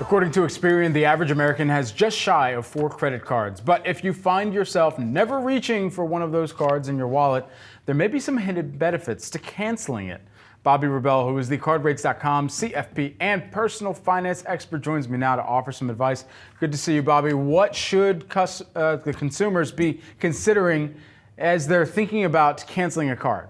According to Experian, the average American has just shy of 4 credit cards. But if you find yourself never reaching for one of those cards in your wallet, there may be some hidden benefits to canceling it. Bobbi Rebell, who is the cardrates.com CFP and personal finance expert, joins me now to offer some advice. Good to see you, Bobbi. What should the consumers be considering as they're thinking about canceling a card?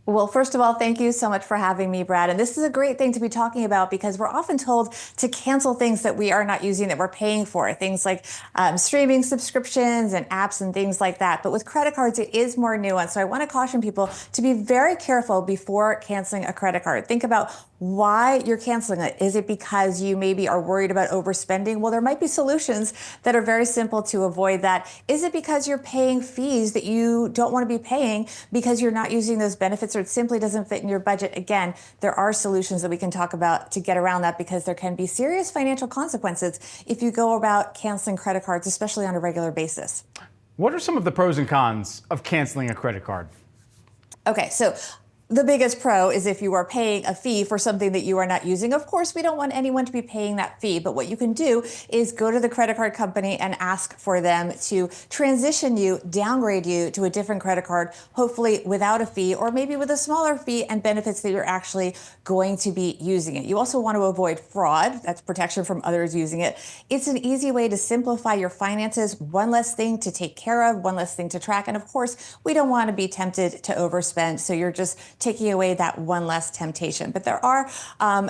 Well, first of all, thank you so much for having me, Brad. And this is a great thing to be talking about because we're often told to cancel things that we are not using, that we're paying for, things like streaming subscriptions and apps and things like that. But with credit cards, it is more nuanced. So I want to caution people to be very careful before canceling a credit card. Think about why you're canceling it. Is it because you maybe are worried about overspending? Well, there might be solutions that are very simple to avoid that. Is it because you're paying fees that you don't want to be paying because you're not using those benefits, or it simply doesn't fit in your budget? Again, there are solutions that we can talk about to get around that, because there can be serious financial consequences if you go about canceling credit cards, especially on a regular basis. What are some of the pros and cons of canceling a credit card? Okay, so the biggest pro is if you are paying a fee for something that you are not using. Of course, we don't want anyone to be paying that fee, but what you can do is go to the credit card company and ask for them to transition you, downgrade you to a different credit card, hopefully without a fee, or maybe with a smaller fee and benefits that you're actually going to be using it. You also want to avoid fraud. That's protection from others using it. It's an easy way to simplify your finances, one less thing to take care of, one less thing to track. And of course, we don't want to be tempted to overspend, so you're just taking away that one less temptation. But there are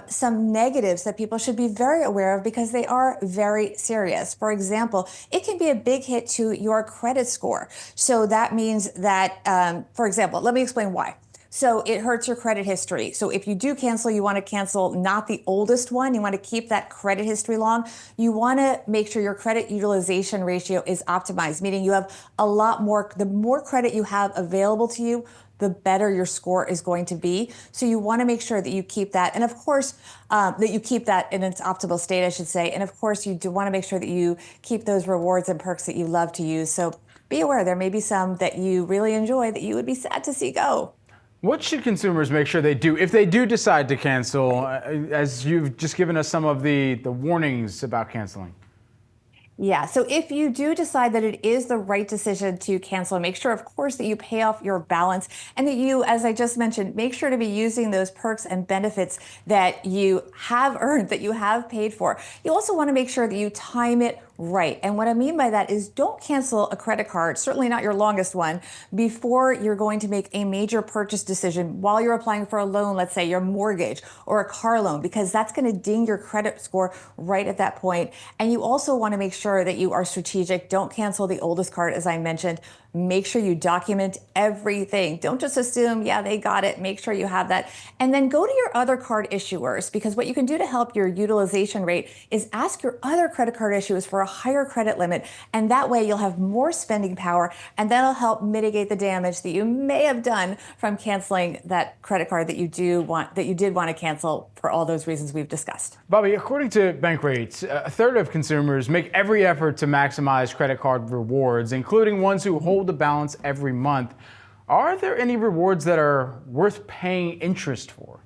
some negatives that people should be very aware of because they are very serious. For example, it can be a big hit to your credit score. So that means that, for example, let me explain why. So it hurts your credit history. So if you do cancel, you want to cancel not the oldest one. You want to keep that credit history long. You want to make sure your credit utilization ratio is optimized, meaning you have a lot more, the more credit you have available to you, the better your score is going to be. So you want to make sure that you keep that. And of course, that you keep that in its optimal state, I should say. And of course, you do want to make sure that you keep those rewards and perks that you love to use. So be aware, there may be some that you really enjoy that you would be sad to see go. What should consumers make sure they do if they do decide to cancel, as you've just given us some of the warnings about canceling? Yeah, so if you do decide that it is the right decision to cancel, make sure, of course, that you pay off your balance and that you, as I just mentioned, make sure to be using those perks and benefits that you have earned, that you have paid for. You also want to make sure that you time it right. And what I mean by that is don't cancel a credit card, certainly not your longest one, before you're going to make a major purchase decision while you're applying for a loan, let's say your mortgage or a car loan, because that's going to ding your credit score right at that point. And you also want to make sure that you are strategic. Don't cancel the oldest card, as I mentioned. Make sure you document everything. Don't just assume, yeah, they got it. Make sure you have that. And then go to your other card issuers, because what you can do to help your utilization rate is ask your other credit card issuers for a higher credit limit. And that way you'll have more spending power, and that'll help mitigate the damage that you may have done from canceling that credit card that you did want to cancel for all those reasons we've discussed. Bobbi, according to Bankrate, a third of consumers make every effort to maximize credit card rewards, including ones who hold the balance every month. Are there any rewards that are worth paying interest for?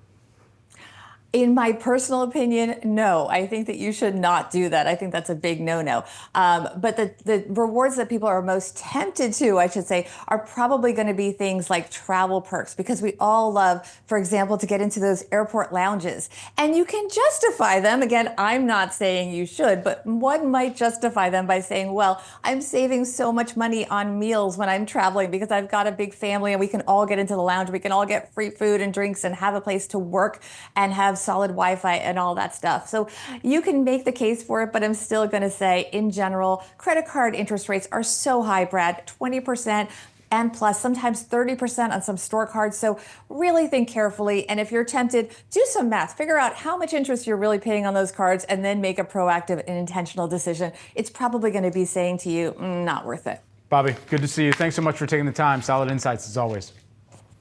In my personal opinion, no. I think that you should not do that. I think that's a big no-no. But the rewards that people are most tempted to, I should say, are probably going to be things like travel perks, because we all love, for example, to get into those airport lounges. And you can justify them. Again, I'm not saying you should, but one might justify them by saying, well, I'm saving so much money on meals when I'm traveling because I've got a big family and we can all get into the lounge. We can all get free food and drinks and have a place to work and have solid Wi-Fi and all that stuff. So you can make the case for it, but I'm still going to say, in general, credit card interest rates are so high, Brad, 20% and plus, sometimes 30% on some store cards. So really think carefully. And if you're tempted, do some math. Figure out how much interest you're really paying on those cards and then make a proactive and intentional decision. It's probably going to be saying to you, not worth it. Bobbi, good to see you. Thanks so much for taking the time. Solid insights as always.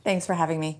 Thanks for having me.